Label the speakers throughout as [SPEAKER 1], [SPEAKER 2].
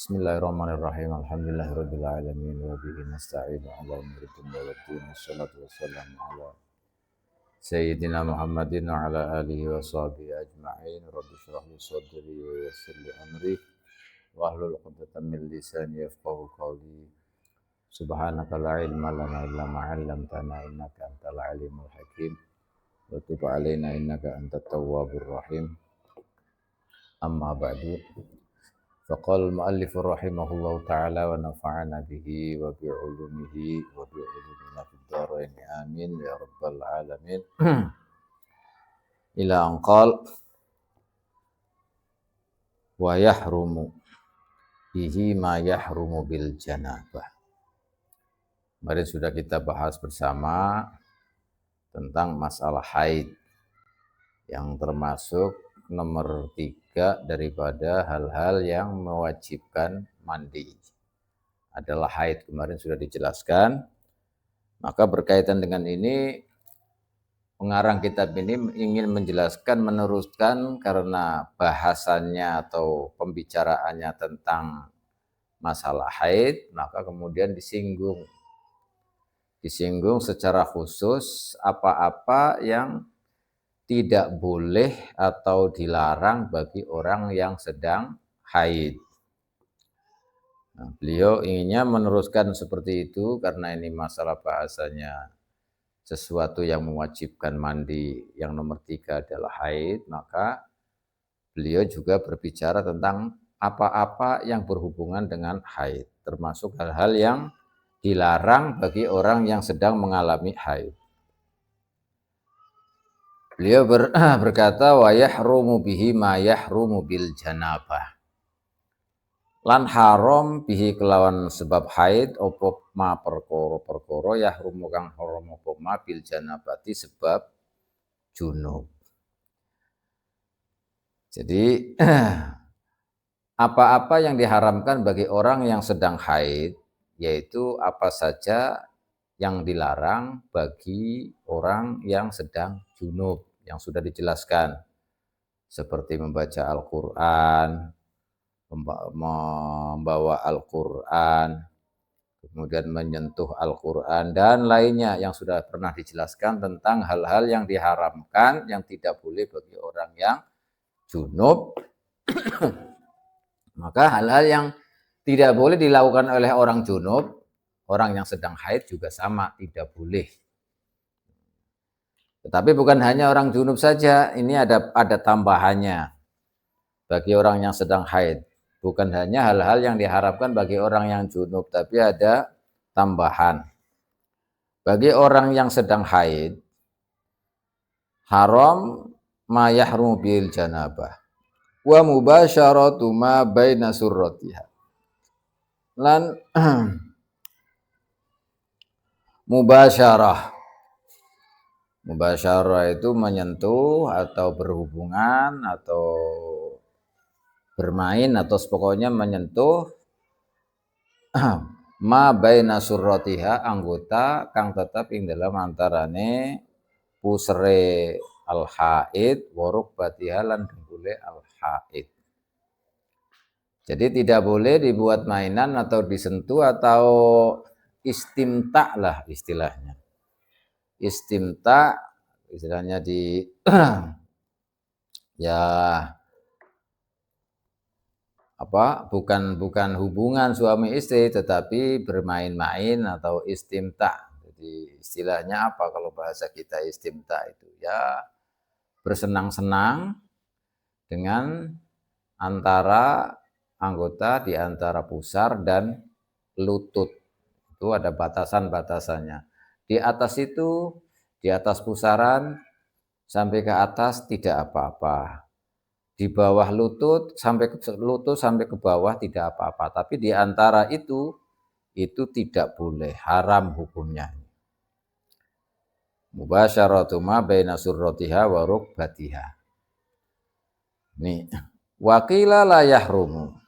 [SPEAKER 1] Bismillahirrahmanirrahim. Alhamdulillahirabbil alamin wa bihi nasta'inu 'ala umuri dunya waddin. Wassalatu wassalamu ala sayyidina Muhammadin wa ala alihi wa sahbihi ajma'in. Rabbi shrah li sadri wa yassir li amri wahlul 'uqdatam min lisani yafqahu qawli. Subhanaka la ilma lana illa ma 'allamtana innaka antal alimul hakim. Wa tub 'alaina innaka antat tawwabur rahim. Amma ba'du. Faqala al-mu'allif rahimahullahu ta'ala wa nafa'ana bihi wa bi'ulumihi wa bi'ulumina fid dharain amin ya rabbal alamin. Ila anqal wa yahrumu bihi ma yahrumu bil janabah. Kemarin sudah kita bahas bersama tentang masalah haid yang termasuk nomor 3 daripada hal-hal yang mewajibkan mandi adalah haid. Kemarin sudah dijelaskan. Maka berkaitan dengan ini, pengarang kitab ini ingin menjelaskan, meneruskan karena bahasannya atau pembicaraannya tentang masalah haid, maka kemudian disinggung secara khusus apa-apa yang tidak boleh atau dilarang bagi orang yang sedang haid. Nah, beliau inginnya meneruskan seperti itu karena ini masalah bahasanya sesuatu yang mewajibkan mandi yang nomor 3 adalah haid, maka beliau juga berbicara tentang apa-apa yang berhubungan dengan haid, termasuk hal-hal yang dilarang bagi orang yang sedang mengalami haid. Beliau berkata wa yahrumu bihi ma yahrumu bil janabah. Lan haram bihi kelawan sebab haid opo ma perkara yahrumu kang haram opo ma bil janabati sebab junub. Jadi apa-apa yang diharamkan bagi orang yang sedang haid, yaitu apa saja yang dilarang bagi orang yang sedang junub, yang sudah dijelaskan, seperti membaca Al-Quran, membawa Al-Quran, kemudian menyentuh Al-Quran, dan lainnya yang sudah pernah dijelaskan tentang hal-hal yang diharamkan, yang tidak boleh bagi orang yang junub. Maka hal-hal yang tidak boleh dilakukan oleh orang junub, orang yang sedang haid juga sama, tidak boleh. Tetapi bukan hanya orang junub saja, ini ada tambahannya bagi orang yang sedang haid. Bukan hanya hal-hal yang diharapkan bagi orang yang junub, tapi ada tambahan. Bagi orang yang sedang haid, haram ma yahrumu bil janabah wa mubasyaratu ma baina surratiha. Lan mubasyarah itu menyentuh atau berhubungan atau bermain atau pokoknya menyentuh ma baina surratiha anggota kang tetap ing dalam antarane pusere al haid waruk batiha lan dengkule al haid. Jadi tidak boleh dibuat mainan atau disentuh atau istimta lah istilahnya. Istimta istilahnya di ya bukan hubungan suami istri tetapi bermain-main atau istimta. Jadi istilahnya apa kalau bahasa kita istimta itu? Ya bersenang-senang dengan antara anggota di antara pusar dan lutut. Itu ada batasan-batasannya. Di atas itu, di atas pusaran sampai ke atas tidak apa-apa. Di bawah lutut sampai ke bawah tidak apa-apa. Tapi di antara itu tidak boleh, haram hukumnya. Mubasyaratu ma baina surratiha wa rukbatiha. Nih, wakila la yahrumu.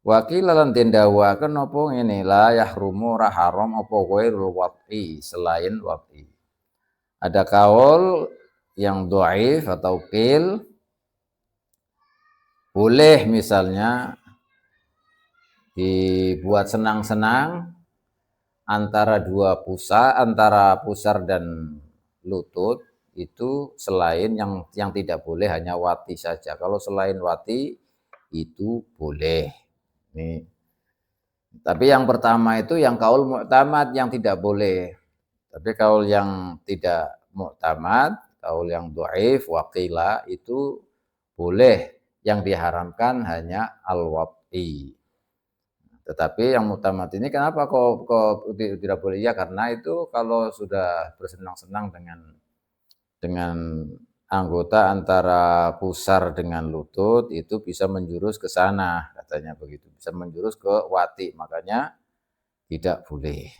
[SPEAKER 1] Wakila lan tindawaken apa ngene, la yahrumu ra haram apa ghairul wat'i, selain wat'i. Ada kaul yang dhaif atau qil, boleh misalnya dibuat senang-senang antara pusar dan lutut itu selain yang tidak boleh hanya wati saja. Kalau selain wati itu boleh. Nih. Tapi yang pertama itu yang kaul mu'tamad yang tidak boleh. Tapi kaul yang tidak mu'tamad, kaul yang dhaif, waqila itu boleh. Yang diharamkan hanya al-wat'i. Tetapi yang mu'tamad ini kenapa kok tidak boleh? Ya karena itu kalau sudah bersenang-senang dengan anggota antara pusar dengan lutut itu bisa menjurus ke sana, katanya begitu, bisa menjurus ke wati, makanya tidak boleh.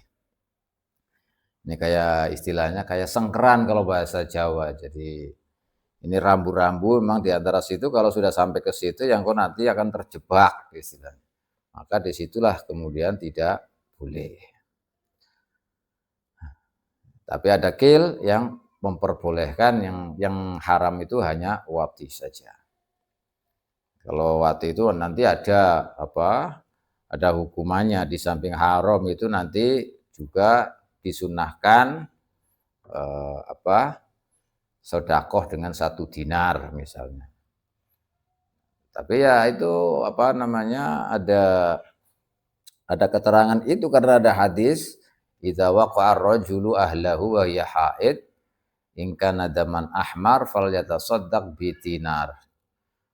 [SPEAKER 1] Ini kayak istilahnya kayak sengkeran kalau bahasa Jawa. Jadi ini rambu-rambu memang di antara situ, kalau sudah sampai ke situ yang kau nanti akan terjebak istilahnya. Maka disitulah kemudian tidak boleh. Tapi ada qil yang memperbolehkan, yang haram itu hanya wati saja. Kalau wati itu nanti ada ada hukumannya, di samping haram itu nanti juga disunahkan sedekah dengan 1 dinar misalnya. Tapi ya itu ada keterangan itu karena ada hadis idza waqa'a ar-rajulu ahlahu wa hiya haid in kana daman ahmar falyatasaddaq bi dinar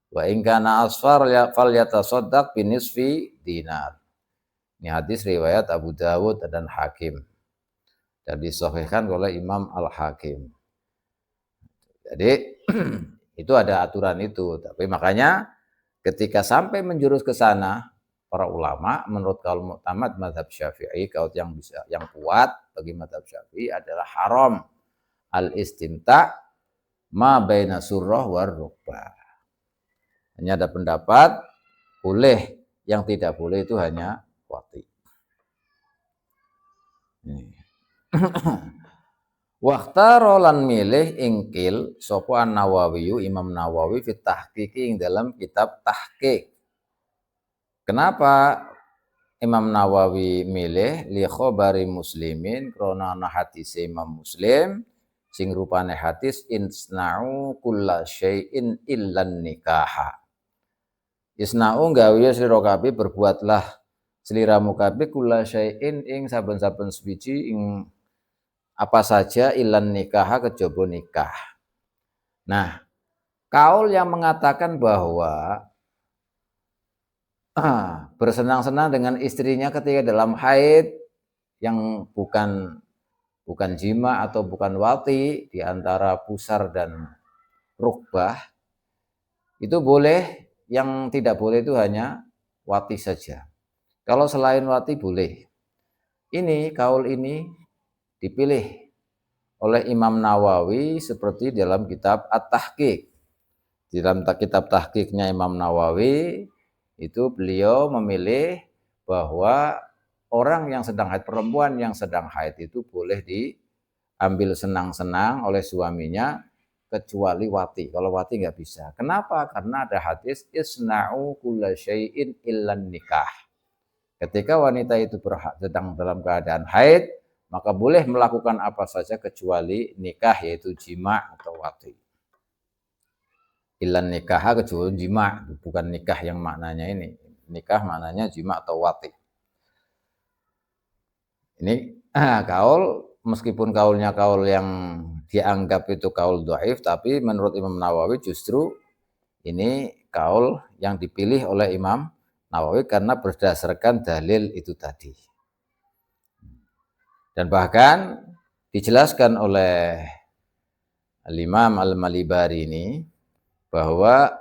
[SPEAKER 1] wa in kana asfar falyatasaddaq bi nisfi dinar. Ini hadis riwayat Abu Dawud dan Hakim dan disahihkan oleh Imam Al-Hakim. Jadi itu ada aturan itu, tapi makanya ketika sampai menjurus ke sana para ulama menurut kaul mu'tamad mazhab Syafi'i, kaul yang kuat bagi mazhab Syafi'i adalah haram al-istimta' ma baina surrah war rukbah. Hanya ada pendapat boleh, yang tidak boleh itu hanya wati. Wakhtaro lan milih ingkil sapa An-Nawawi, Imam Nawawi fit tahqiq ing dalam kitab tahqiq. Kenapa Imam Nawawi milih li khabari muslimin krana ana hadis Imam Muslim sing rupane hadis insna'u kulla syai'in illan nikaha. Isna'u gawe sira kabeh, berbuatlah sliramu kabeh kulla syai'in ing saben-saben suci ing apa saja illan nikaha kejaba nikah. Nah, kaul yang mengatakan bahwa bersenang-senang dengan istrinya ketika dalam haid yang bukan jima atau bukan wati di antara pusar dan rukbah itu boleh, yang tidak boleh itu hanya wati saja. Kalau selain wati boleh. Ini kaul ini dipilih oleh Imam Nawawi seperti dalam kitab At-Tahqiq. Di dalam kitab tahqiqnya Imam Nawawi itu beliau memilih bahwa orang yang sedang haid, perempuan yang sedang haid itu boleh diambil senang-senang oleh suaminya kecuali wati. Kalau wati nggak bisa. Kenapa? Karena ada hadis isna'u kulla syai'in illan nikah. Ketika wanita itu sedang dalam keadaan haid, maka boleh melakukan apa saja kecuali nikah, yaitu jima atau wati. Ilan nikah kecuali jima, bukan nikah yang maknanya ini. Nikah maknanya jima atau wati. Ini kaul, meskipun kaulnya kaul yang dianggap itu kaul dhaif, tapi menurut Imam Nawawi justru ini kaul yang dipilih oleh Imam Nawawi karena berdasarkan dalil itu tadi. Dan bahkan dijelaskan oleh Al-Imam Al-Malibari ini bahwa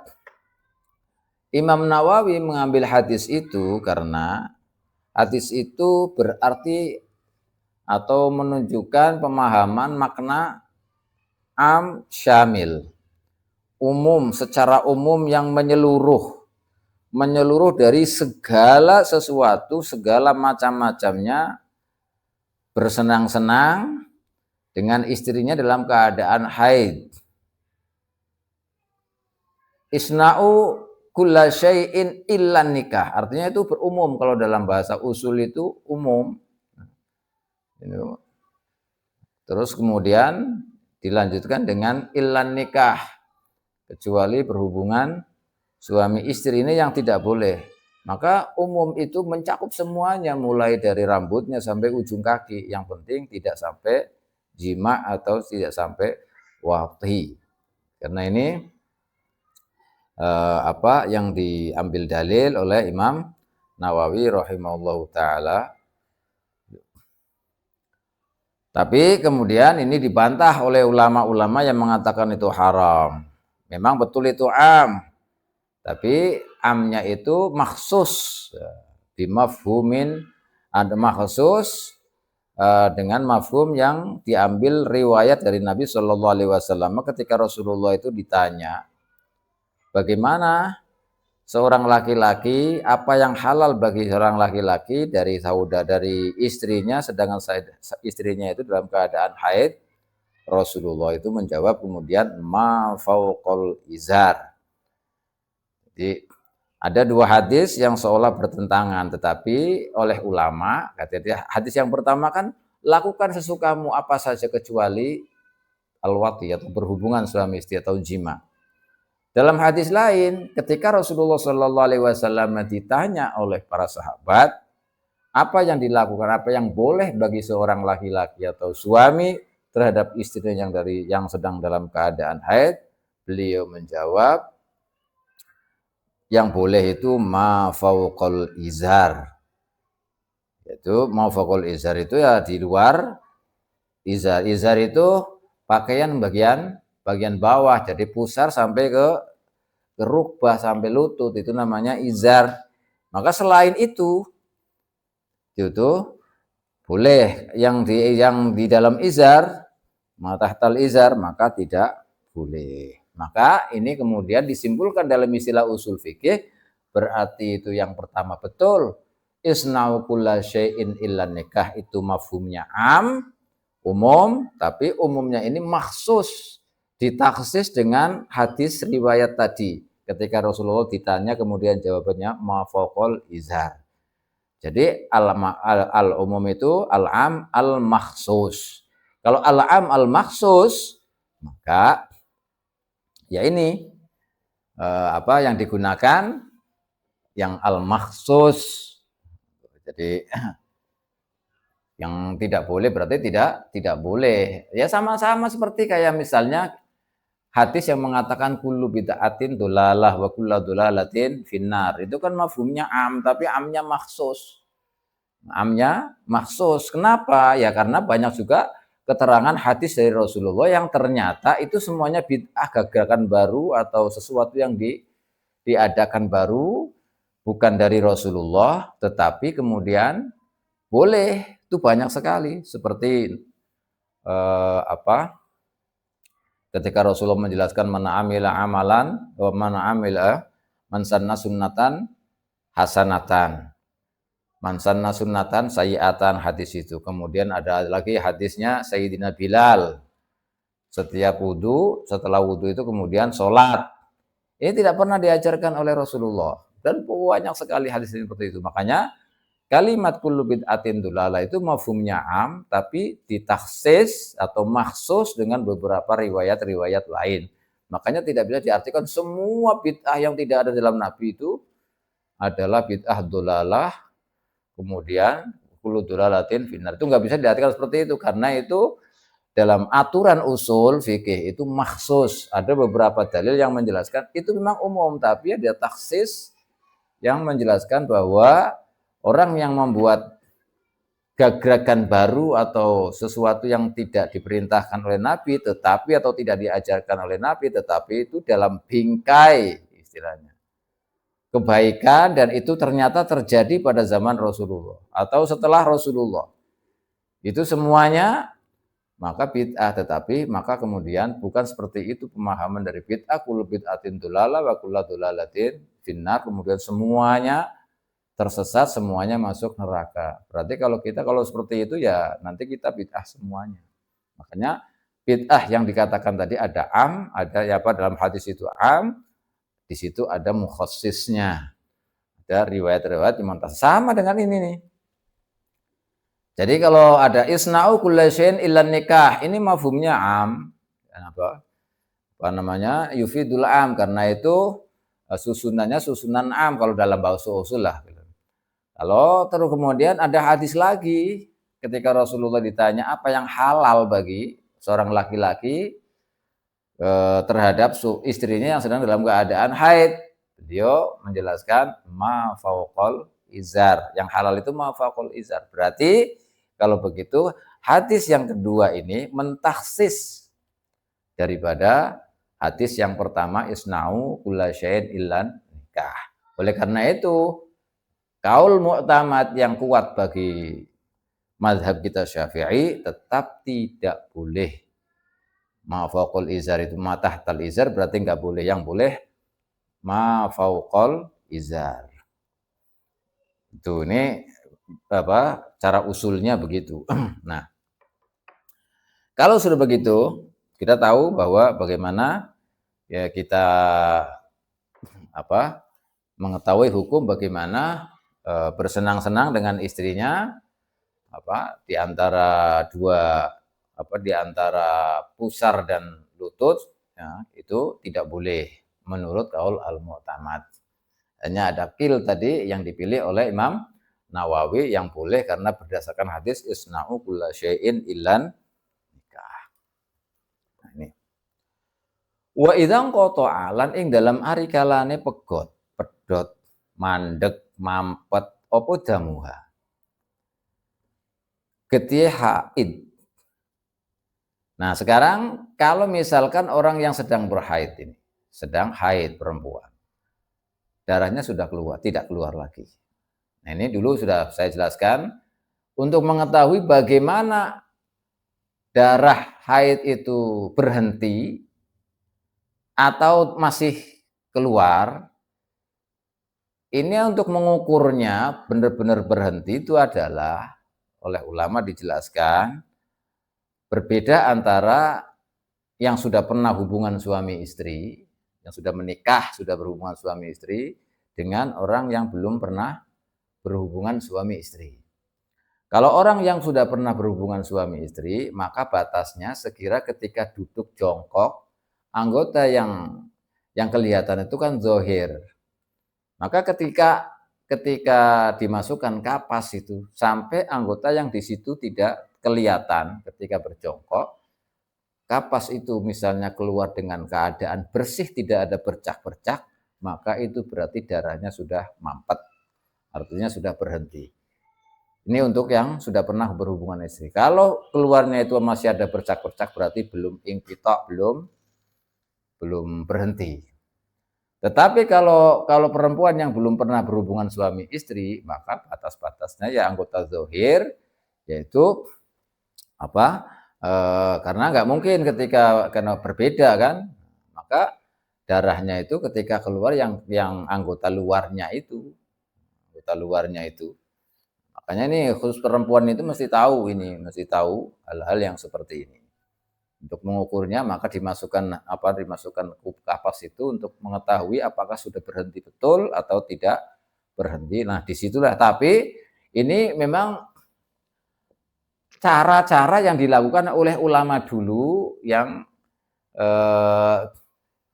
[SPEAKER 1] Imam Nawawi mengambil hadis itu karena hadis itu berarti atau menunjukkan pemahaman makna am syamil, umum, secara umum yang menyeluruh dari segala sesuatu, segala macam-macamnya bersenang-senang dengan istrinya dalam keadaan haid. Isna'u kulla syai'in illa nikah. Artinya itu berumum, kalau dalam bahasa usul itu umum. Terus kemudian dilanjutkan dengan illan nikah, kecuali berhubungan suami istri ini yang tidak boleh. Maka umum itu mencakup semuanya, mulai dari rambutnya sampai ujung kaki. Yang penting tidak sampai jima atau tidak sampai wati. Karena ini yang diambil dalil oleh Imam Nawawi rahimahullahu taala. Tapi kemudian ini dibantah oleh ulama-ulama yang mengatakan itu haram. Memang betul itu am, tapi amnya itu maksus, bimafhumin, ada maksus dengan mafhum yang diambil riwayat dari Nabi Shallallahu Alaihi Wasallam. Ketika Rasulullah itu ditanya, bagaimana seorang laki-laki, apa yang halal bagi seorang laki-laki dari dari istrinya, sedangkan istrinya itu dalam keadaan haid, Rasulullah itu menjawab kemudian ma fauqal izar. Jadi ada dua hadis yang seolah bertentangan, tetapi oleh ulama, katanya hadis yang pertama kan lakukan sesukamu apa saja kecuali al-wati atau berhubungan suami istri atau jima. Dalam hadis lain, ketika Rasulullah Shallallahu Alaihi Wasallam ditanya oleh para sahabat, apa yang dilakukan, apa yang boleh bagi seorang laki-laki atau suami terhadap istrinya yang sedang dalam keadaan haid, beliau menjawab, yang boleh itu ma fauqal izar. Yaitu ma fauqal izar itu ya di luar izar. Izar itu pakaian bagian bawah, jadi pusar sampai ke rukbah sampai lutut, itu namanya izar. Maka selain itu boleh yang di dalam izar, matahtal izar, maka tidak boleh. Maka ini kemudian disimpulkan dalam istilah usul fikih, berarti itu yang pertama betul, isna'u kulla syai'in illa nikah, itu mafhumnya am, umum, tapi umumnya ini maksus, ditaksis dengan hadis riwayat tadi. Ketika Rasulullah ditanya kemudian jawabannya ma fauqal izar. Jadi al-umum itu al-am al-maksus. Kalau al-am al-maksus, maka ya ini yang digunakan yang al-maksus. Jadi yang tidak boleh berarti tidak boleh. Ya sama-sama seperti kayak misalnya hadis yang mengatakan kullu bid'atin dolalah wa kullu dolalatin finnar. Itu kan mafhumnya am, tapi amnya maksus. Amnya maksus. Kenapa? Ya karena banyak juga keterangan hadis dari Rasulullah yang ternyata itu semuanya bid'ah, gagakan baru atau sesuatu yang diadakan baru, bukan dari Rasulullah, tetapi kemudian boleh. Itu banyak sekali. Seperti ketika Rasulullah menjelaskan mana amila amalan wa mana amila man sanna sunnatan hasanatan, man sanna sunnatan sayiatan, hadis itu. Kemudian ada lagi hadisnya Sayyidina Bilal, setiap wudu, setelah wudu itu kemudian sholat. Ini tidak pernah diajarkan oleh Rasulullah, dan banyak sekali hadis seperti itu. Makanya kalimat kullu bid'atin dolalah itu mafhumnya am, tapi ditaksis atau maksus dengan beberapa riwayat-riwayat lain. Makanya tidak bisa diartikan semua bid'ah yang tidak ada dalam Nabi itu adalah bid'ah dolalah, kemudian kullu dolalatin finnar. Itu nggak bisa diartikan seperti itu, karena itu dalam aturan usul fikih itu maksus. Ada beberapa dalil yang menjelaskan itu memang umum, tapi ada taksis yang menjelaskan bahwa orang yang membuat gagakan baru atau sesuatu yang tidak diperintahkan oleh Nabi, tetapi atau tidak diajarkan oleh Nabi, tetapi itu dalam bingkai istilahnya kebaikan, dan itu ternyata terjadi pada zaman Rasulullah atau setelah Rasulullah, itu semuanya maka bid'ah. Tetapi maka kemudian bukan seperti itu pemahaman dari bid'ah, kullu bid'atin dolalah wa kullu dolalatin finnar, kemudian semuanya tersesat, semuanya masuk neraka. Berarti kalau seperti itu ya nanti kita bid'ah semuanya. Makanya bid'ah yang dikatakan tadi ada am, ada dalam hadis itu am, di situ ada mukhassisnya. Ada riwayat-riwayat yang sama dengan ini nih. Jadi kalau ada isna'u kulla syai'in illa nikah, ini mafhumnya am. Apa namanya? Yufidul am, karena itu susunannya susunan am kalau dalam bahasa usul lah. Kalau terus kemudian ada hadis lagi ketika Rasulullah ditanya apa yang halal bagi seorang laki-laki terhadap istrinya yang sedang dalam keadaan haid, beliau menjelaskan ma fauqal izar, yang halal itu ma fauqal izar. Berarti kalau begitu hadis yang kedua ini mentaksis daripada hadis yang pertama isna'u kulla syai'in illan nikah. Oleh karena itu kaul mu'tamad yang kuat bagi mazhab kita Syafi'i tetap tidak boleh ma fauqal izar, itu ma tahtal izar berarti enggak boleh, yang boleh ma fauqal izar. Itu ini apa cara usulnya begitu. Nah, kalau sudah begitu kita tahu bahwa bagaimana ya kita apa mengetahui hukum bagaimana bersenang-senang dengan istrinya apa di antara di antara pusar dan lutut ya, itu tidak boleh menurut kaul al-mu'tamad. Hanya ada qil tadi yang dipilih oleh Imam Nawawi yang boleh karena berdasarkan hadis isna'u kulla syai'in illan nikah. Nah, ini. Wa idzan qata'a lan ing dalam ari kalane pegot, pedot, mandek, mampet apa damuha. Getih haid. Nah, sekarang kalau misalkan orang yang sedang berhaid ini, sedang haid perempuan. Darahnya sudah keluar, tidak keluar lagi. Nah, ini dulu sudah saya jelaskan untuk mengetahui bagaimana darah haid itu berhenti atau masih keluar. Ini untuk mengukurnya benar-benar berhenti itu adalah oleh ulama dijelaskan berbeda antara yang sudah pernah hubungan suami istri, yang sudah menikah, sudah berhubungan suami istri, dengan orang yang belum pernah berhubungan suami istri. Kalau orang yang sudah pernah berhubungan suami istri, maka batasnya sekira ketika duduk jongkok, anggota yang kelihatan itu kan zohir. Maka ketika dimasukkan kapas itu, sampai anggota yang di situ tidak kelihatan ketika berjongkok, kapas itu misalnya keluar dengan keadaan bersih, tidak ada bercak-bercak, maka itu berarti darahnya sudah mampet, artinya sudah berhenti. Ini untuk yang sudah pernah berhubungan istri. Kalau keluarnya itu masih ada bercak-bercak, berarti belum inqita', belum berhenti. Tetapi kalau perempuan yang belum pernah berhubungan suami istri, maka batas-batasnya ya anggota zohir, yaitu apa? Karena nggak mungkin karena berbeda kan, maka darahnya itu ketika keluar yang anggota luarnya itu, makanya ini khusus perempuan itu mesti tahu hal-hal yang seperti ini. Untuk mengukurnya maka dimasukkan kapas itu untuk mengetahui apakah sudah berhenti betul atau tidak berhenti. Nah, disitulah. Tapi ini memang cara-cara yang dilakukan oleh ulama dulu yang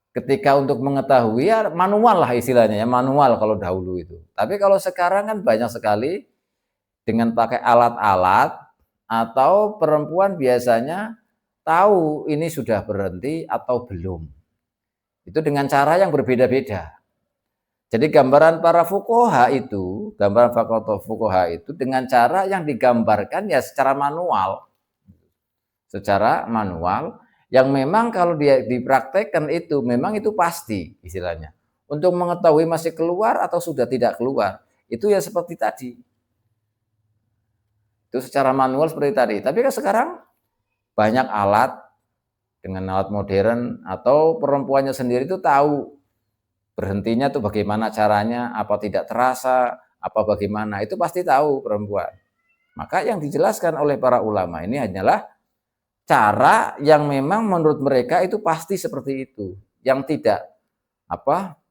[SPEAKER 1] ketika untuk mengetahui ya manual lah istilahnya, ya manual kalau dahulu itu. Tapi kalau sekarang kan banyak sekali dengan pakai alat-alat, atau perempuan biasanya tahu ini sudah berhenti atau belum. Itu dengan cara yang berbeda-beda. Jadi gambaran para fuqaha itu, dengan cara yang digambarkan ya secara manual. Secara manual yang memang kalau dia dipraktekkan itu memang itu pasti istilahnya. Untuk mengetahui masih keluar atau sudah tidak keluar, itu ya seperti tadi. Itu secara manual seperti tadi. Tapi kan sekarang banyak alat dengan alat modern, atau perempuannya sendiri itu tahu berhentinya tuh bagaimana caranya, apa tidak terasa, apa bagaimana, itu pasti tahu perempuan. Maka yang dijelaskan oleh para ulama ini hanyalah cara yang memang menurut mereka itu pasti seperti itu, yang tidak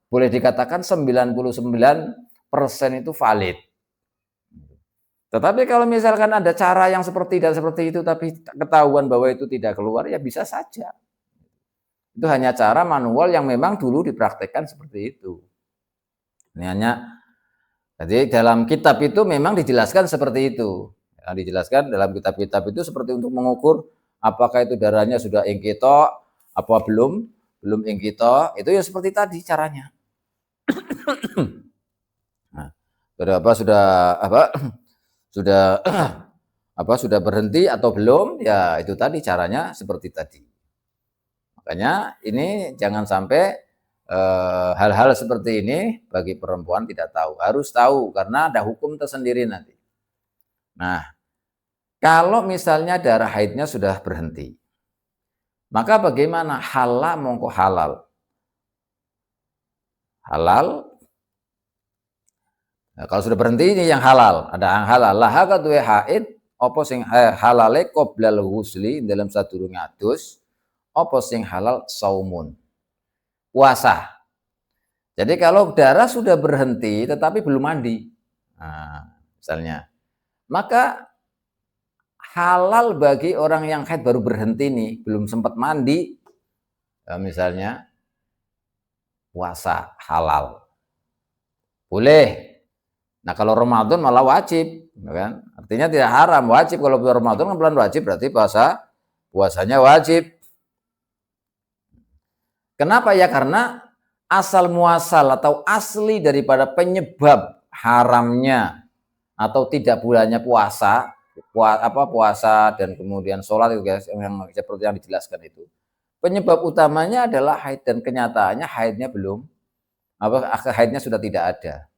[SPEAKER 1] boleh dikatakan 99% itu valid. Tetapi kalau misalkan ada cara yang seperti dan seperti itu, tapi ketahuan bahwa itu tidak keluar, ya bisa saja. Itu hanya cara manual yang memang dulu dipraktekkan seperti itu. Ini hanya, jadi dalam kitab itu memang dijelaskan seperti itu. Yang dijelaskan dalam kitab-kitab itu seperti untuk mengukur apakah itu darahnya sudah ingkito, apa belum ingkito, itu ya seperti tadi caranya. Nah, sudah berhenti atau belum, ya itu tadi caranya seperti tadi. Makanya ini jangan sampai hal-hal seperti ini bagi perempuan tidak tahu, harus tahu karena ada hukum tersendiri nanti. Nah, kalau misalnya darah haidnya sudah berhenti, maka bagaimana? Halal mongko halal. Halal. Nah, kalau sudah berhenti ini yang halal, ada yang halal. Laha kadue haid apa sing halale qoblal ghusli dalam sadurunge adus, apa sing halal saumun. Puasa. Jadi kalau darah sudah berhenti tetapi belum mandi, nah, misalnya, maka halal bagi orang yang haid baru berhenti nih, belum sempat mandi, misalnya puasa halal, boleh. Nah kalau Ramadan malah wajib, kan? Artinya tidak haram, wajib. Kalau Ramadan kan bulan wajib, berarti puasanya wajib. Kenapa ya? Karena asal muasal atau asli daripada penyebab haramnya atau tidak bulannya puasa dan kemudian sholat itu guys, yang seperti yang dijelaskan itu. Penyebab utamanya adalah haid dan kenyataannya haidnya haidnya sudah tidak ada.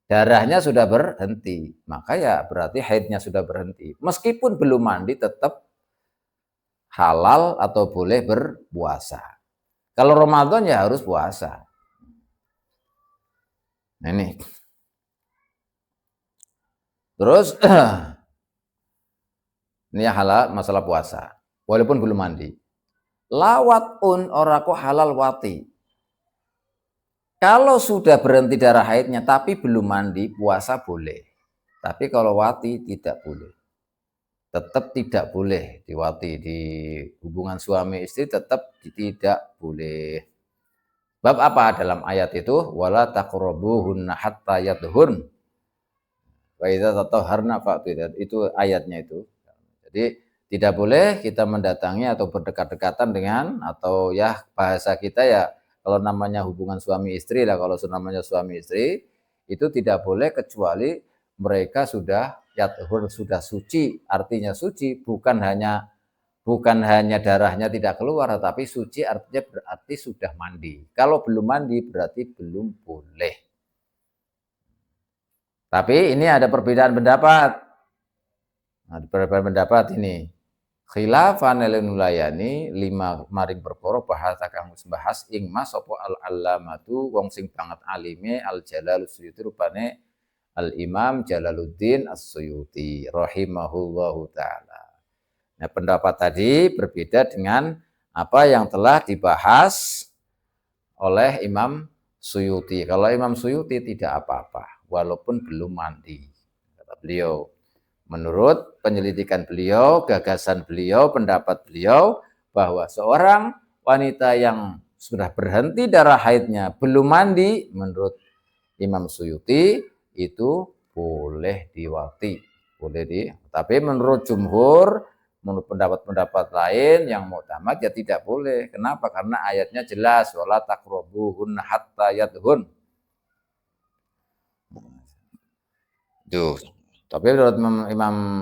[SPEAKER 1] Darahnya sudah berhenti. Maka ya berarti haidnya sudah berhenti. Meskipun belum mandi tetap halal atau boleh berpuasa. Kalau Ramadan ya harus puasa. Nah, ini. Terus ini yang halal masalah puasa. Walaupun belum mandi. Lawatun oraku halal wati. Kalau sudah berhenti darah haidnya tapi belum mandi, puasa boleh. Tapi kalau wati tidak boleh. Tetap tidak boleh diwati di hubungan suami istri, tetap tidak boleh. Bab apa dalam ayat itu? Wala taqrabuhunna hatta yadhun. Wa idza tatahharna fa'tu. Itu ayatnya itu. Jadi tidak boleh kita mendatangi atau berdekat-dekatan dengan, atau ya bahasa kita ya kalau namanya hubungan suami istri lah, kalau namanya suami istri itu tidak boleh kecuali mereka sudah yathur, sudah suci. Artinya suci bukan hanya darahnya tidak keluar, tapi suci artinya berarti sudah mandi. Kalau belum mandi berarti belum boleh. Tapi ini ada perbedaan pendapat. Ada perbedaan pendapat ini. Khilafan nulayani 5 maring perkara bahasa kang bahas ing mas apa al-allamatu wong sing banget alime al-Jalalus Suyuti rupane al-Imam Jalaluddin As-Suyuti rahimahullahu taala. Nah, pendapat tadi berbeda dengan apa yang telah dibahas oleh Imam Suyuti. Kalau Imam Suyuti tidak apa-apa walaupun belum mandi, kata beliau. Menurut penyelidikan beliau, gagasan beliau, pendapat beliau, bahwa seorang wanita yang sudah berhenti darah haidnya belum mandi, menurut Imam Suyuti itu boleh diwati, tapi menurut jumhur, menurut pendapat-pendapat lain yang mu'tamad ya tidak boleh. Kenapa? Karena ayatnya jelas, wala taqrabuhunna hatta yadhun. Tuh. Tapi menurut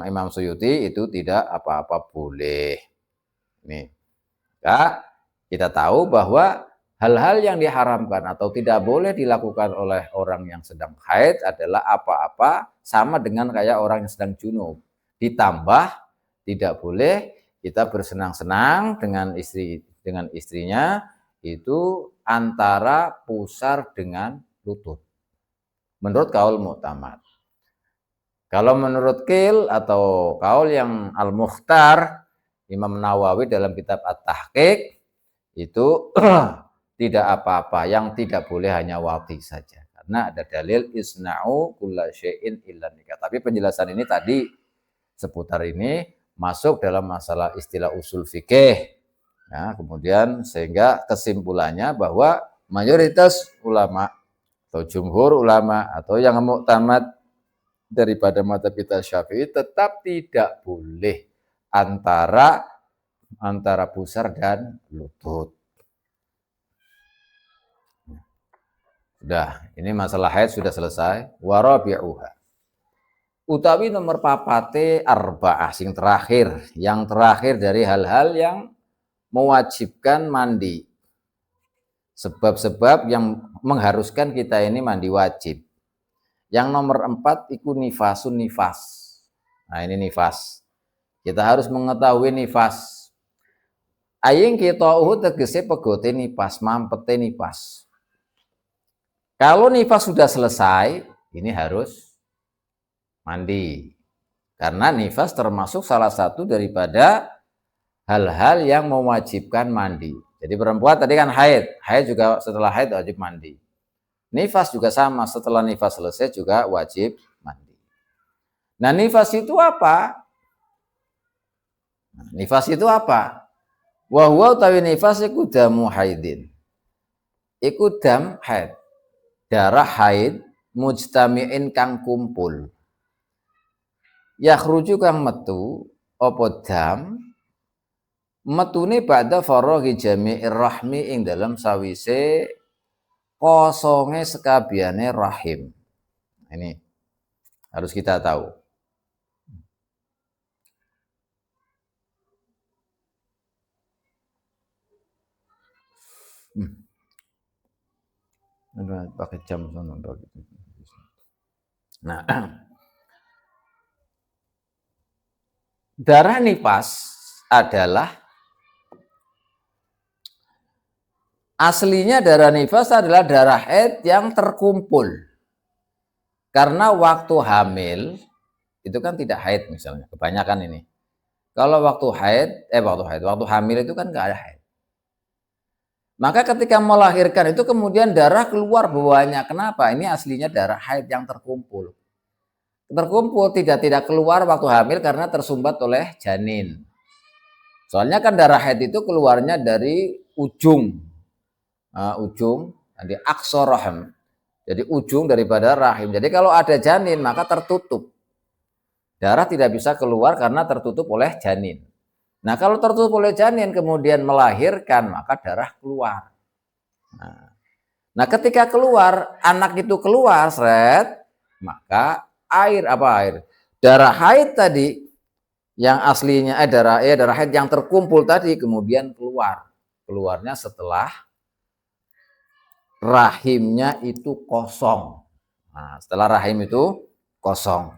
[SPEAKER 1] Imam Suyuti itu tidak apa-apa boleh. Nih, ya, kita tahu bahwa hal-hal yang diharamkan atau tidak boleh dilakukan oleh orang yang sedang haid adalah apa-apa sama dengan kayak orang yang sedang junub. Ditambah tidak boleh kita bersenang-senang dengan istrinya itu antara pusar dengan lutut. Menurut kaul mu'tamad. Kalau menurut Qil atau kaul yang Al-Mukhtar, Imam Nawawi dalam kitab At-Tahqiq itu tidak apa-apa. Yang tidak boleh hanya wati saja. Karena ada dalil isna'u kulla syai'in illa nikah. Tapi penjelasan ini tadi seputar ini masuk dalam masalah istilah usul fikih. Ya, kemudian sehingga kesimpulannya bahwa mayoritas ulama atau jumhur ulama atau yang muktamad daripada madzhab kita Syafi'i tetap tidak boleh antara pusar dan lutut. Sudah, ini masalah haid sudah selesai. Warabi'uha. Utawi nomor papate arba'ah sing terakhir, yang terakhir dari hal-hal yang mewajibkan mandi. Sebab-sebab yang mengharuskan kita ini mandi wajib. Yang nomor 4 iku nifasun nifas. Nah, ini nifas. Kita harus mengetahui nifas. Aing kita tegese pegote nifas, mampete nifas. Kalau nifas sudah selesai, ini harus mandi. Karena nifas termasuk salah satu daripada hal-hal yang mewajibkan mandi. Jadi perempuan tadi kan haid. Haid juga setelah haid wajib mandi. Nifas juga sama, setelah nifas selesai juga wajib mandi. Nah, nifas itu apa? Nifas itu apa? Wa huwa utawi nifas iku damu haidin. Iku dam haid. Darah haid mujtami'in kang kumpul. Yakhruju kang metu apa dam metune ba'da faraghi jami'ir rahmi ing dalam sawise kosonge sekabiane rahim. Ini harus kita tahu. Pakai jam sana. Nah, darah nifas adalah aslinya darah nifas adalah darah haid yang terkumpul. Karena waktu hamil itu kan tidak haid misalnya, kebanyakan ini. Kalau waktu hamil itu kan nggak ada haid. Maka ketika melahirkan itu kemudian darah keluar banyak. Kenapa? Ini aslinya darah haid yang terkumpul. Terkumpul tidak keluar waktu hamil karena tersumbat oleh janin. Soalnya kan darah haid itu keluarnya dari ujung di aqsa rahim. Jadi ujung daripada rahim. Jadi kalau ada janin maka tertutup. Darah tidak bisa keluar karena tertutup oleh janin. Nah, kalau tertutup oleh janin kemudian melahirkan maka darah keluar. Nah, ketika keluar anak itu keluar maka darah haid tadi yang aslinya darah haid yang terkumpul tadi kemudian keluarnya setelah rahimnya itu kosong. Nah, setelah rahim itu kosong.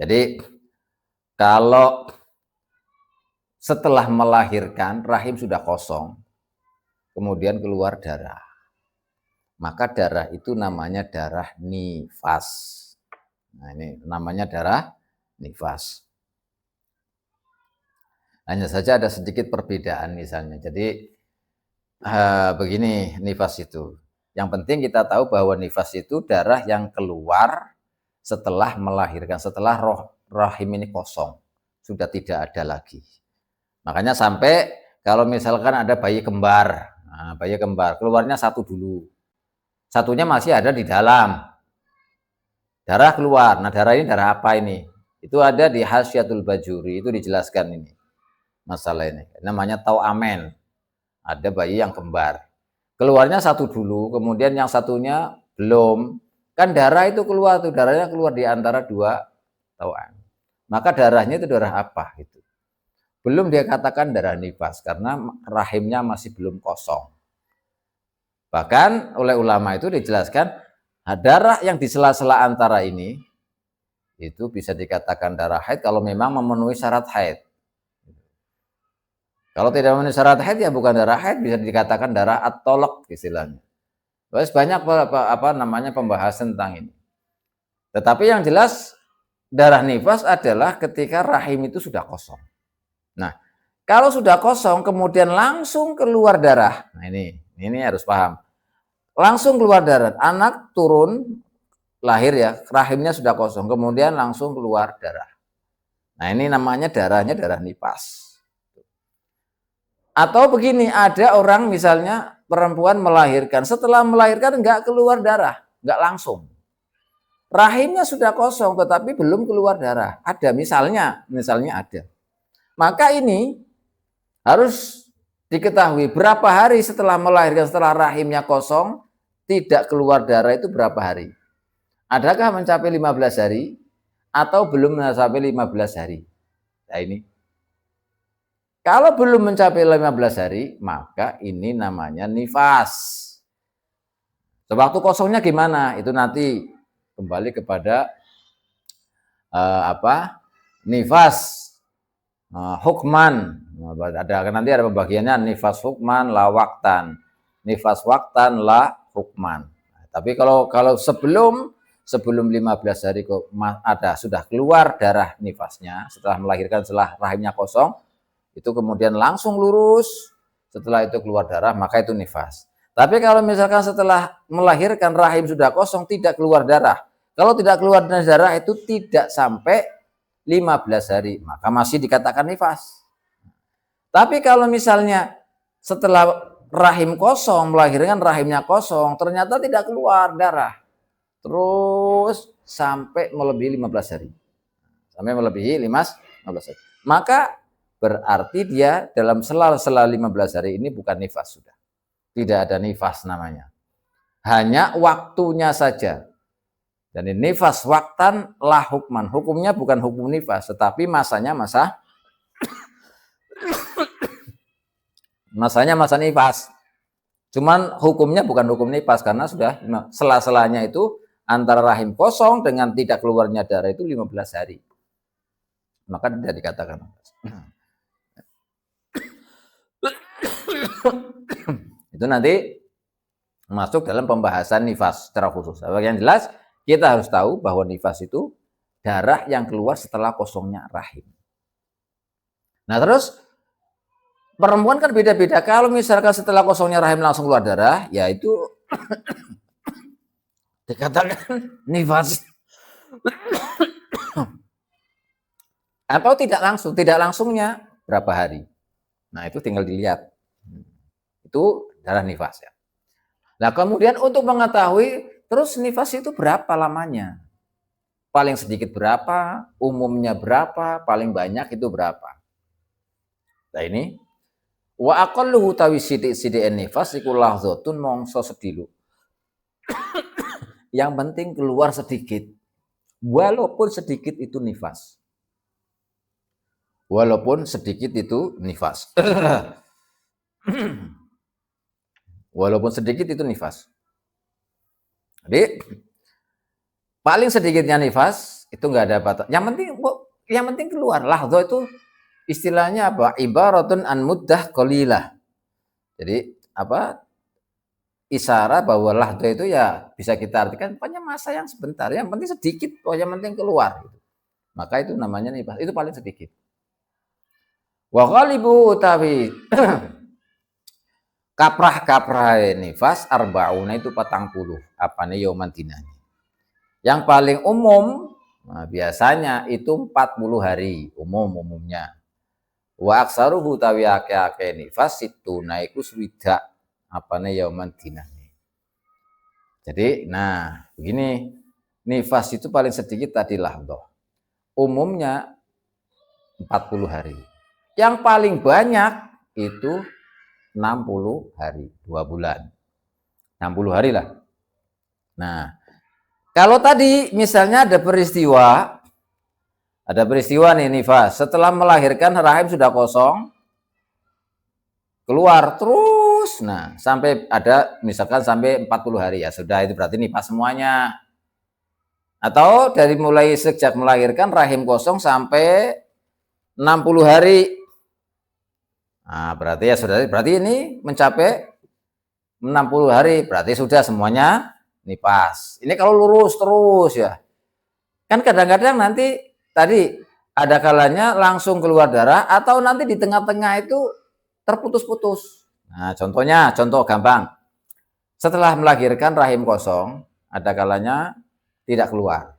[SPEAKER 1] Jadi kalau setelah melahirkan rahim sudah kosong, kemudian keluar darah, maka darah itu namanya darah nifas. Nah, ini namanya darah nifas. Hanya saja ada sedikit perbedaan misalnya. Jadi begini nifas itu. Yang penting kita tahu bahwa nifas itu darah yang keluar setelah melahirkan, setelah rahim ini kosong, sudah tidak ada lagi. Makanya sampai kalau misalkan ada bayi kembar, keluarnya satu dulu, satunya masih ada di dalam, darah keluar. Nah, darah ini darah apa ini? Itu ada di Hasyiatul Bajuri, itu dijelaskan ini masalah ini. Namanya tau'amen. Ada bayi yang kembar, keluarnya satu dulu, kemudian yang satunya belum. Kan darah itu keluar tuh, darahnya keluar di antara dua tau'an. Maka darahnya itu darah apa itu? Belum dia katakan darah nifas karena rahimnya masih belum kosong. Bahkan oleh ulama itu dijelaskan darah yang di sela-sela antara ini itu bisa dikatakan darah haid kalau memang memenuhi syarat haid. Kalau tidak memenuhi syarat haid ya bukan darah haid, bisa dikatakan darah at-tolak istilahnya. Terus banyak pembahasan tentang ini. Tetapi yang jelas darah nifas adalah ketika rahim itu sudah kosong. Nah, Kalau sudah kosong kemudian langsung keluar darah. Nah ini harus paham. Langsung keluar darah. Anak turun lahir ya, rahimnya sudah kosong, kemudian langsung keluar darah. Nah ini namanya darahnya darah nifas. Atau begini, ada orang misalnya perempuan melahirkan, setelah melahirkan nggak keluar darah, nggak langsung. Rahimnya sudah kosong tetapi belum keluar darah. Ada misalnya ada. Maka ini harus diketahui berapa hari setelah melahirkan, setelah rahimnya kosong, tidak keluar darah itu berapa hari. Adakah mencapai 15 hari atau belum mencapai 15 hari? Nah ini. Kalau belum mencapai 15 hari, maka ini namanya nifas. Sewaktu kosongnya gimana? Itu nanti kembali kepada nifas hukman. Nanti ada pembagiannya nifas hukman la waktan. Nifas waktan la hukman. Tapi kalau sebelum 15 hari kok sudah keluar darah nifasnya setelah melahirkan, setelah rahimnya kosong, itu kemudian langsung lurus, setelah itu keluar darah, maka itu nifas. Tapi kalau misalkan setelah melahirkan rahim sudah kosong, tidak keluar darah. Kalau tidak keluar darah itu tidak sampai 15 hari, maka masih dikatakan nifas. Tapi kalau misalnya setelah rahim kosong, melahirkan rahimnya kosong, ternyata tidak keluar darah, terus sampai melebihi 15 hari. Sampai melebihi 15 hari. Maka berarti dia dalam sela-sela 15 hari ini bukan nifas sudah. Tidak ada nifas namanya. Hanya waktunya saja. Dan ini nifas waktan lah hukman. Hukumnya bukan hukum nifas, tetapi masanya masa nifas. Cuman hukumnya bukan hukum nifas karena sudah sela-selanya itu antara rahim kosong dengan tidak keluarnya darah itu 15 hari. Maka tidak dikatakan nifas. Itu nanti masuk dalam pembahasan nifas secara khusus. Yang jelas kita harus tahu bahwa nifas itu darah yang keluar setelah kosongnya rahim. Nah terus perempuan kan beda-beda. Kalau misalkan setelah kosongnya rahim langsung keluar darah, ya itu dikatakan nifas. Atau tidak langsungnya berapa hari. Nah itu tinggal dilihat. Itu darah nifas ya. Nah kemudian untuk mengetahui terus nifas itu berapa lamanya? Paling sedikit berapa? Umumnya berapa? Paling banyak itu berapa? Nah ini wa aqalluhu tawi sidik nifas iku lahzatun mongso sedilu. Yang penting keluar sedikit. Walaupun sedikit itu nifas. Walaupun sedikit itu nifas. Walaupun sedikit itu nifas. Jadi paling sedikitnya nifas itu nggak ada batas. Yang penting keluar. Lahzo itu istilahnya apa? Ibaratun an muddah qalilah. Jadi apa? Isyarat bahwa lahzo itu ya bisa kita artikan pokoknya masa yang sebentar. Yang penting sedikit, yang penting keluar. Maka itu namanya nifas. Itu paling sedikit. Wa ghalibu utawi kaprah nifas arbauna itu 40. Apane yauman dinanya. Yang paling umum biasanya itu 40 hari umumnya. Wa aksaruhu utawi akeh nifas situna iku swidak apane yauman dinanya. Jadi begini, nifas itu paling sedikit tadi lahdoh. Umumnya 40 hari. Yang paling banyak itu 60 hari, 2 bulan. 60 hari lah. Nah, kalau tadi misalnya ada peristiwa nih nifas, setelah melahirkan rahim sudah kosong, keluar terus, sampai ada misalkan sampai 40 hari ya sudah itu berarti nifas semuanya. Atau dari mulai sejak melahirkan rahim kosong sampai 60 hari. Nah, berarti ini mencapai 60 hari, berarti sudah semuanya nifas. Ini kalau lurus terus ya. Kan kadang-kadang nanti tadi Ada kalanya langsung keluar darah atau nanti di tengah-tengah itu terputus-putus. Nah, contoh gampang. Setelah melahirkan rahim kosong, ada kalanya tidak keluar.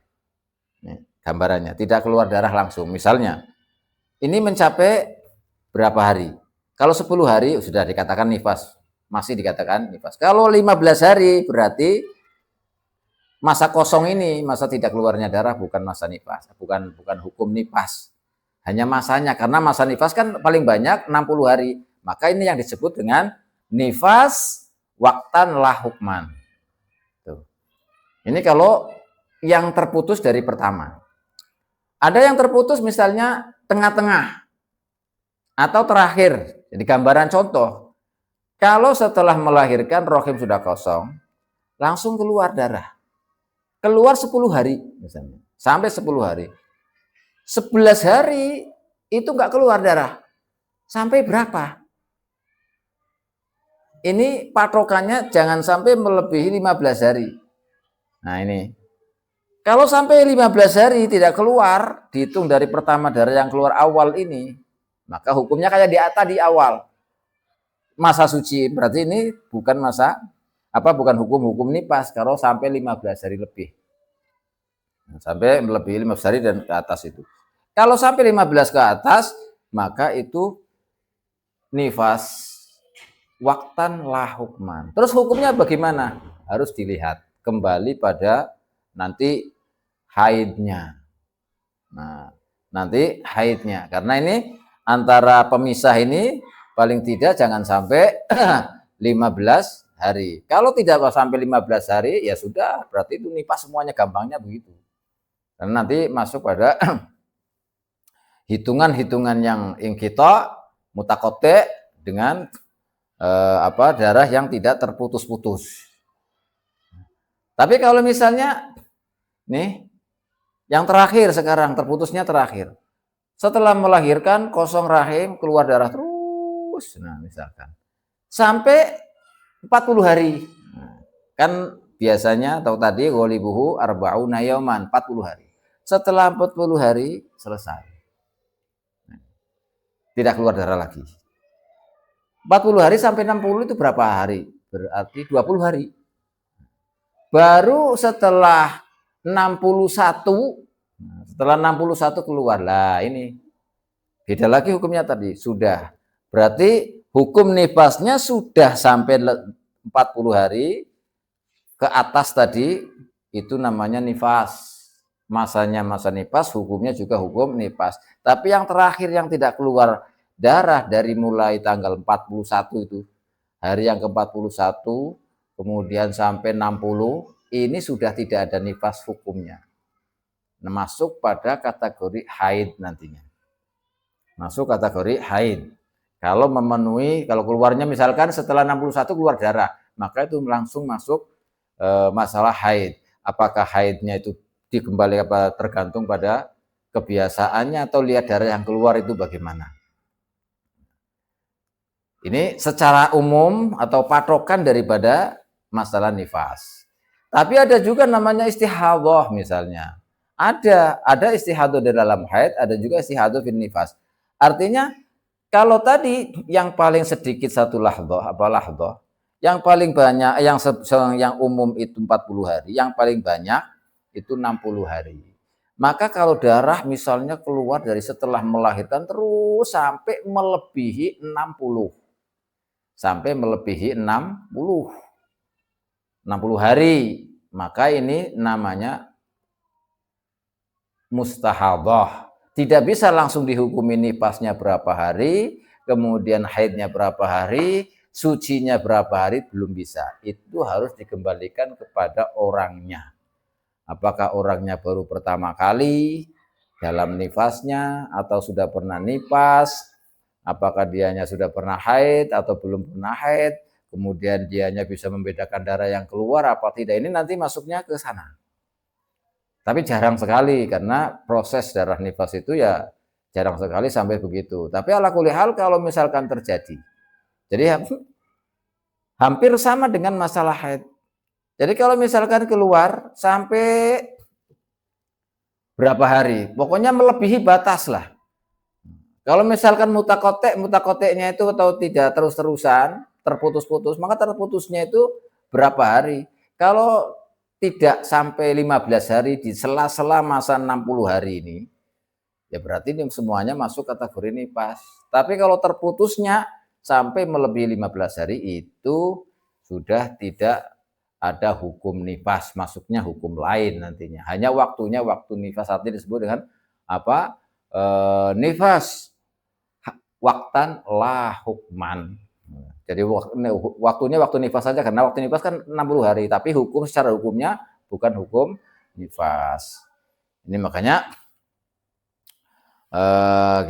[SPEAKER 1] Nih, gambarannya, tidak keluar darah langsung. Misalnya, ini mencapai berapa hari? Kalau 10 hari sudah dikatakan nifas, masih dikatakan nifas. Kalau 15 hari berarti masa kosong ini, masa tidak keluarnya darah bukan masa nifas, bukan hukum nifas. Hanya masanya, karena masa nifas kan paling banyak 60 hari. Maka ini yang disebut dengan nifas waktan la hukman. Tuh. Ini kalau yang terputus dari pertama. Ada yang terputus misalnya tengah-tengah atau terakhir. Jadi gambaran contoh, kalau setelah melahirkan rahim sudah kosong, langsung keluar darah. Keluar 10 hari misalnya, sampai 10 hari. 11 hari itu nggak keluar darah. Sampai berapa? Ini patokannya jangan sampai melebihi 15 hari. Nah ini. Kalau sampai 15 hari tidak keluar, dihitung dari pertama darah yang keluar awal ini, maka hukumnya kayak di awal. Masa suci, berarti ini bukan bukan hukum nifas kalau sampai 15 hari lebih. Sampai melebihi 15 hari dan ke atas itu. Kalau sampai 15 ke atas, maka itu nifas waktan la hukman. Terus hukumnya bagaimana? Harus dilihat kembali pada nanti haidnya. Nah, nanti haidnya. Karena ini antara pemisah ini paling tidak jangan sampai 15 hari. Kalau tidak sampai 15 hari, ya sudah, berarti itu nifas semuanya, gampangnya begitu. Karena nanti masuk pada hitungan-hitungan yang ingkita, mutakote dengan darah yang tidak terputus-putus. Tapi kalau misalnya nih yang terakhir sekarang terputusnya terakhir. Setelah melahirkan kosong rahim keluar darah terus. Nah, misalkan sampai 40 hari. Nah, kan biasanya atau tadi ghalibuhu arba'una yauman, 40 hari. Setelah 40 hari selesai. Tidak keluar darah lagi. 40 hari sampai 60 itu berapa hari? Berarti 20 hari. Baru setelah 61, setelah 61 keluar. Lah ini beda lagi hukumnya tadi. Sudah. Berarti hukum nifasnya sudah sampai 40 hari ke atas tadi, itu namanya nifas. Masanya masa nifas, hukumnya juga hukum nifas. Tapi yang terakhir yang tidak keluar darah dari mulai tanggal 41 itu, hari yang ke-41, kemudian sampai 60, ini sudah tidak ada nifas hukumnya. Masuk pada kategori haid nantinya. Masuk kategori haid. Kalau memenuhi, kalau keluarnya misalkan setelah 61 keluar darah, maka itu langsung masuk masalah haid. Apakah haidnya itu dikembali tergantung pada kebiasaannya atau lihat darah yang keluar itu bagaimana. Ini secara umum atau patokan daripada masalah nifas. Tapi ada juga namanya istihadhah misalnya. Ada istihadhah di dalam haid, ada juga istihadhah fil nifas. Artinya kalau tadi yang paling sedikit satu lahdoh, yang paling banyak, yang umum itu 40 hari, yang paling banyak itu 60 hari. Maka kalau darah misalnya keluar dari setelah melahirkan terus sampai melebihi 60. Sampai melebihi 60 hari, maka ini namanya mustahadhah. Tidak bisa langsung dihukumi nifasnya berapa hari, kemudian haidnya berapa hari, sucinya berapa hari, belum bisa. Itu harus dikembalikan kepada orangnya. Apakah orangnya baru pertama kali dalam nifasnya atau sudah pernah nifas, apakah dianya sudah pernah haid atau belum pernah haid, kemudian dianya bisa membedakan darah yang keluar apa tidak, ini nanti masuknya ke sana. Tapi jarang sekali karena proses darah nifas itu ya jarang sekali sampai begitu. Tapi ala kulli hal kalau misalkan terjadi, jadi hampir sama dengan masalah haid. Jadi kalau misalkan keluar sampai berapa hari. Pokoknya melebihi batas lah. Kalau misalkan mutakoteknya itu atau tidak terus-terusan, terputus-putus, maka terputusnya itu berapa hari. Kalau tidak sampai 15 hari di sela-sela masa 60 hari ini, ya berarti ini semuanya masuk kategori nifas. Tapi kalau terputusnya sampai melebihi 15 hari itu sudah tidak ada hukum nifas, masuknya hukum lain nantinya. Hanya waktunya waktu nifas, artinya disebut dengan apa? Nifas waktan la hukman. Jadi waktunya waktu nifas saja, karena waktu nifas kan 60 hari, tapi hukum secara hukumnya bukan hukum nifas. Ini makanya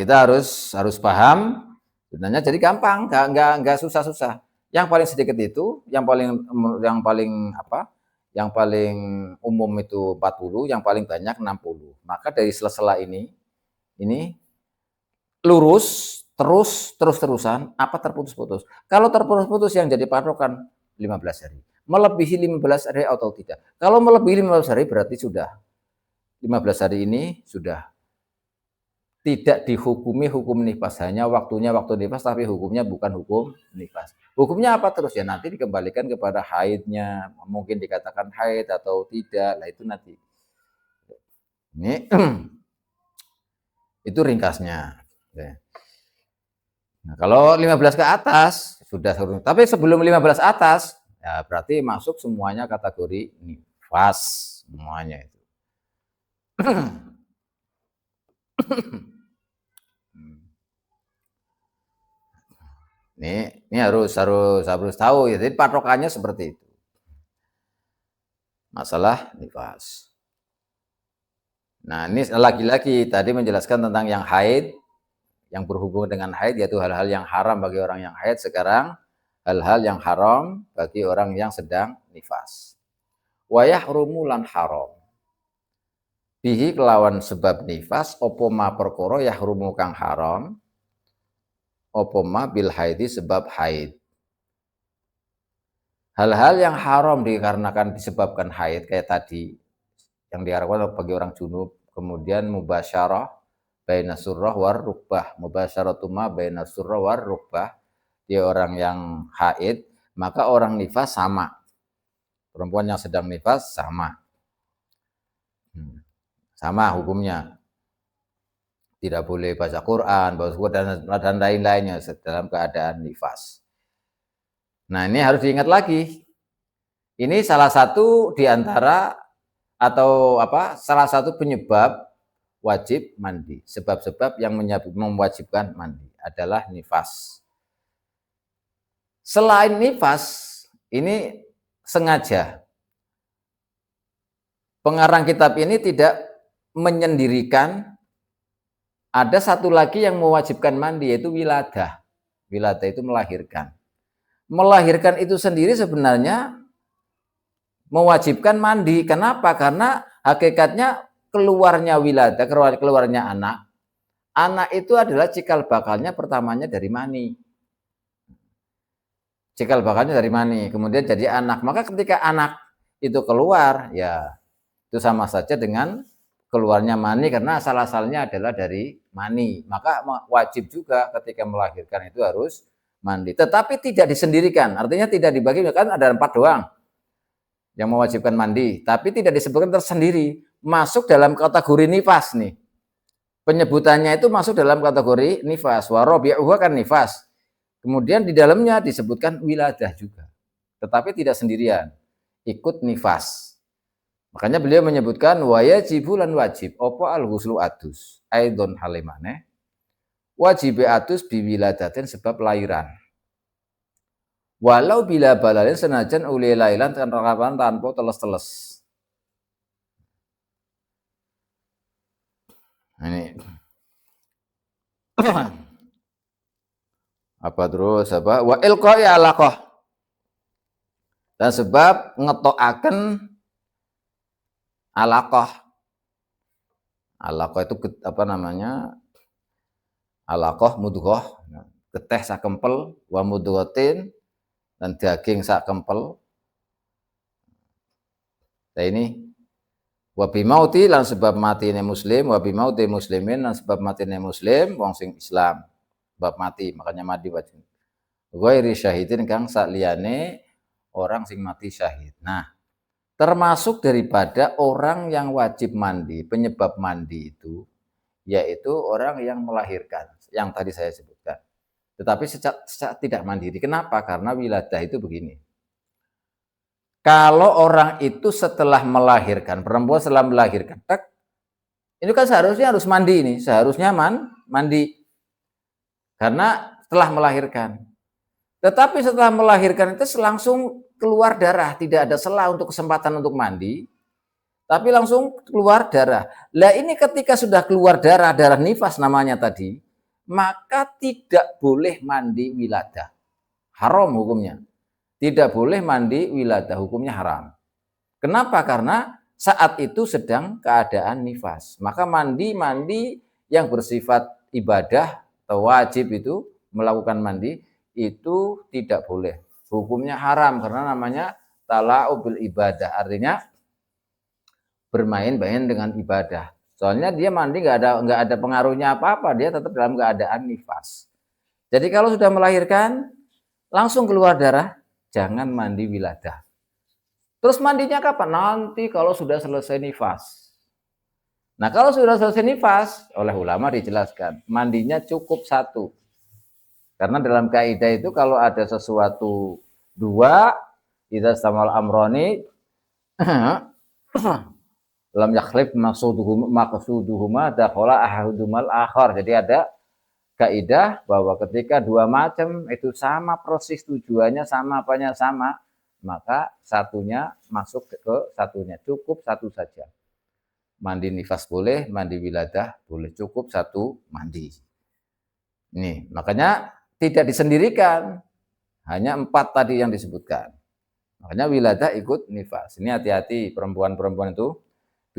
[SPEAKER 1] kita harus paham. Sebenarnya jadi gampang, nggak susah-susah. Yang paling sedikit itu, yang paling umum itu 40, yang paling banyak 60. Maka dari sela-sela ini lurus terus-terusan apa terputus-putus. Kalau terputus-putus yang jadi patokan 15 hari. Melebihi 15 hari atau tidak. Kalau melebihi 15 hari berarti sudah 15 hari ini sudah tidak dihukumi hukum nifas, hanya waktunya waktu nifas, tapi hukumnya bukan hukum nifas. Hukumnya apa terus ya, nanti dikembalikan kepada haidnya, mungkin dikatakan haid atau tidak, lah itu nanti. Ini itu ringkasnya. Nah, kalau 15 ke atas sudah, tapi sebelum 15 atas ya berarti masuk semuanya kategori nifas semuanya itu. Ini harus tahu ya. Jadi patokannya seperti itu. Masalah nifas. Nah, ini lagi-lagi tadi menjelaskan tentang yang haid, yang berhubungan dengan haid, yaitu hal-hal yang haram bagi orang yang haid. Sekarang hal-hal yang haram bagi orang yang sedang nifas. Wa yahrumu lan haram. Bihi kelawan sebab nifas opo ma perkara yahrumu kang haram. Opo ma bil haidi sebab haid. Hal-hal yang haram dikarenakan disebabkan haid kayak tadi yang diharapkan bagi orang junub, kemudian mubasyarah baina surrah war rukbah, mubasyaratu ma baina surrah war rukbah, dia orang yang haid, maka orang nifas sama. Perempuan yang sedang nifas sama. Sama hukumnya. Tidak boleh baca Quran, dan lain-lainnya dalam keadaan nifas. Nah, ini harus diingat lagi. Ini salah satu di antara atau salah satu penyebab wajib mandi. Sebab-sebab yang mewajibkan mandi adalah nifas. Selain nifas, ini sengaja pengarang kitab ini tidak menyendirikan. Ada satu lagi yang mewajibkan mandi, yaitu wiladah. Wiladah itu melahirkan. Melahirkan itu sendiri sebenarnya mewajibkan mandi. Kenapa? Karena hakikatnya keluarnya wiladah, keluarnya anak. Anak itu adalah cikal bakalnya pertamanya dari mani. Cikal bakalnya dari mani, kemudian jadi anak. Maka ketika anak itu keluar, ya itu sama saja dengan keluarnya mani, karena asal-asalnya adalah dari mani. Maka wajib juga ketika melahirkan itu harus mandi. Tetapi tidak disendirikan, artinya tidak dibagi, kan ada 4 doang yang mewajibkan mandi, tapi tidak disebutkan tersendiri. Masuk dalam kategori nifas nih. Penyebutannya itu masuk dalam kategori nifas. Warabi'uha kan nifas. Kemudian di dalamnya disebutkan wiladah juga. Tetapi tidak sendirian. Ikut nifas. Makanya beliau menyebutkan wayajibu lan wajib opo al-ghuslu adus aidon halimane wajib adus biwiladatin sebab lahiran. Walau bila balalin senajan uli lailan tanpa teles-teles. Ini apa terus apa wa ilqai alaqah, dan sebab ngetokaken alaqah. Alaqah itu apa namanya? Alaqah mudghah, geteh sak kempel, wa mudghatin, dan daging sak kempel. Nah ini Wa bimauti lan sebab matine muslim, wa bimauti muslimin lan sebab matine muslim wong sing Islam. Sebab mati, makanya mati wajib. Ghairi syahidin kang sakliyane orang sing mati syahid. Nah, termasuk daripada orang yang wajib mandi, penyebab mandi itu yaitu orang yang melahirkan, yang tadi saya sebutkan. Tetapi secara tidak mandiri. Kenapa? Karena wiladah itu begini. Kalau orang itu setelah melahirkan, perempuan setelah melahirkan, ini kan seharusnya harus mandi nih, seharusnya mandi. Karena setelah melahirkan. Tetapi setelah melahirkan itu langsung keluar darah, tidak ada sela untuk kesempatan untuk mandi, tapi langsung keluar darah. Lah ini ketika sudah keluar darah nifas namanya tadi, maka tidak boleh mandi wiladah. Haram hukumnya. Tidak boleh mandi wiladah, hukumnya haram. Kenapa? Karena saat itu sedang keadaan nifas. Maka mandi yang bersifat ibadah atau wajib itu melakukan mandi itu tidak boleh. Hukumnya haram karena namanya tala'ubil ibadah. Artinya bermain-main dengan ibadah. Soalnya dia mandi nggak ada pengaruhnya apa-apa, dia tetap dalam keadaan nifas. Jadi kalau sudah melahirkan langsung keluar darah, jangan mandi wiladah. Terus mandinya kapan? Nanti kalau sudah selesai nifas. Nah kalau sudah selesai nifas, oleh ulama dijelaskan, mandinya cukup satu. Karena dalam kaidah itu kalau ada sesuatu dua, idza stamal amroni lam yakhlif maqsuduhuma dakhala ahadumal akhar. Jadi ada kaidah bahwa ketika dua macam itu sama proses tujuannya, sama apanya sama, maka satunya masuk ke satunya, cukup satu saja. Mandi nifas boleh, mandi wiladah boleh, cukup satu mandi. Nih, makanya tidak disendirikan, hanya 4 tadi yang disebutkan. Makanya wiladah ikut nifas. Ini hati-hati perempuan-perempuan itu,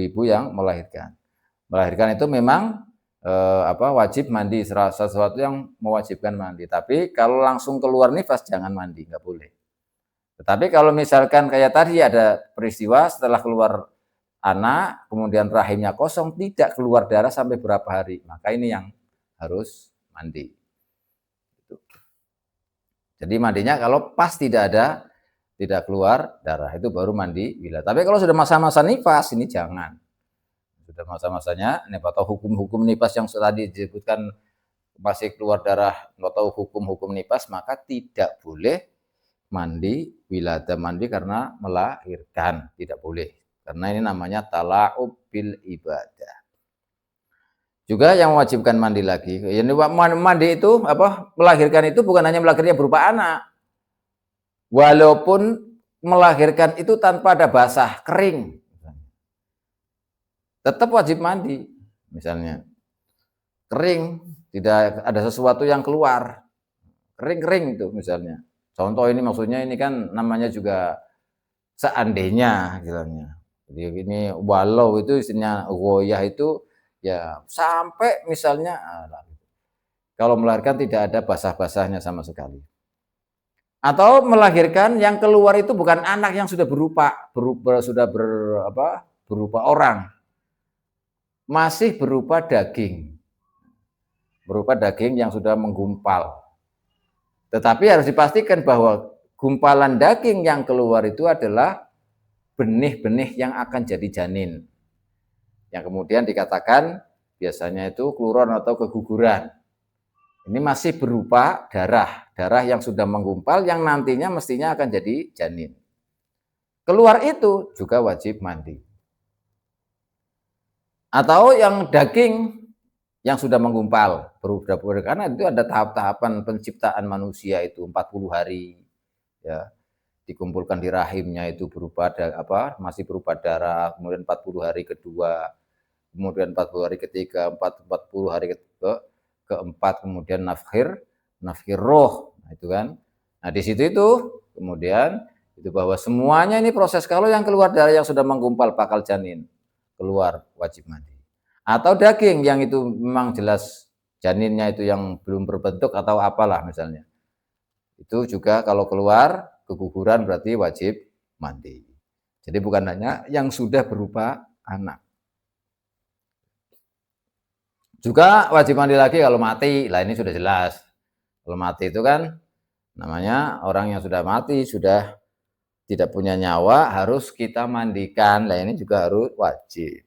[SPEAKER 1] ibu yang melahirkan. Melahirkan itu memang wajib mandi, sesuatu yang mewajibkan mandi. Tapi kalau langsung keluar nifas jangan mandi, nggak boleh. Tetapi kalau misalkan kayak tadi ada peristiwa setelah keluar anak, kemudian rahimnya kosong, tidak keluar darah sampai berapa hari, maka ini yang harus mandi. Jadi mandinya kalau pas tidak keluar darah, itu baru mandi wiladah. Tapi kalau sudah masa-masa nifas, ini jangan. Sudah masa-masanya, atau hukum-hukum nifas yang tadi disebutkan masih keluar darah, atau hukum-hukum nifas, maka tidak boleh mandi wiladah, mandi karena melahirkan, tidak boleh. Karena ini namanya tala'ub bil ibadah. Juga yang mewajibkan mandi lagi. Ini mandi itu melahirkan itu bukan hanya melahirkannya berupa anak. Walaupun melahirkan itu tanpa ada basah, kering. Tetap wajib mandi. Misalnya kering, tidak ada sesuatu yang keluar. Kering-kering itu misalnya. Contoh ini maksudnya ini kan namanya juga seandainya misalnya. Jadi ini walau itu isinya goyah itu ya sampai misalnya kalau melahirkan tidak ada basah-basahnya sama sekali. Atau melahirkan yang keluar itu bukan anak yang sudah berupa orang. Masih berupa daging. Berupa daging yang sudah menggumpal. Tetapi harus dipastikan bahwa gumpalan daging yang keluar itu adalah benih-benih yang akan jadi janin. Yang kemudian dikatakan biasanya itu kluron atau keguguran. Ini masih berupa darah yang sudah menggumpal yang nantinya mestinya akan jadi janin. Keluar itu juga wajib mandi. Atau yang daging yang sudah menggumpal, karena itu ada tahap-tahapan penciptaan manusia itu 40 hari ya. Dikumpulkan di rahimnya itu masih berupa darah, kemudian 40 hari kedua, kemudian 40 hari ketiga, 40 hari keempat, kemudian nafkhir roh, nah, itu kan. Nah di situ itu kemudian itu bahwa semuanya ini proses. Kalau yang keluar darah yang sudah menggumpal bakal janin, keluar wajib mandi. Atau daging yang itu memang jelas janinnya itu yang belum berbentuk atau apalah misalnya, itu juga kalau keluar keguguran berarti wajib mandi. Jadi bukan hanya yang sudah berupa anak. Juga wajib mandi lagi kalau mati. Lah ini sudah jelas. Kalau mati itu kan namanya orang yang sudah mati, sudah tidak punya nyawa, harus kita mandikan. Lah ini juga harus wajib.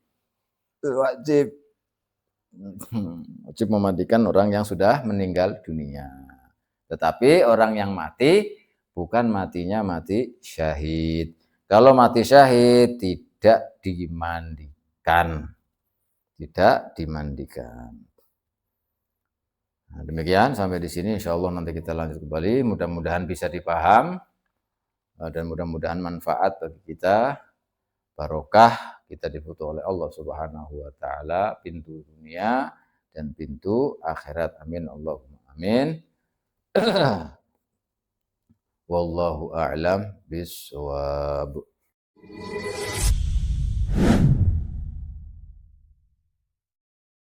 [SPEAKER 1] Wajib. Wajib memandikan orang yang sudah meninggal dunia. Tetapi orang yang mati bukan matinya mati syahid. Kalau mati syahid tidak dimandikan. Tidak dimandikan. Nah, demikian sampai di sini, insya Allah nanti kita lanjut kembali. Mudah-mudahan bisa dipaham dan mudah-mudahan manfaat bagi kita, barokah, kita dibutuh oleh Allah Subhanahu wa taala, pintu dunia dan pintu akhirat. Amin Allahumma amin. Wallahu a'lam bishawab.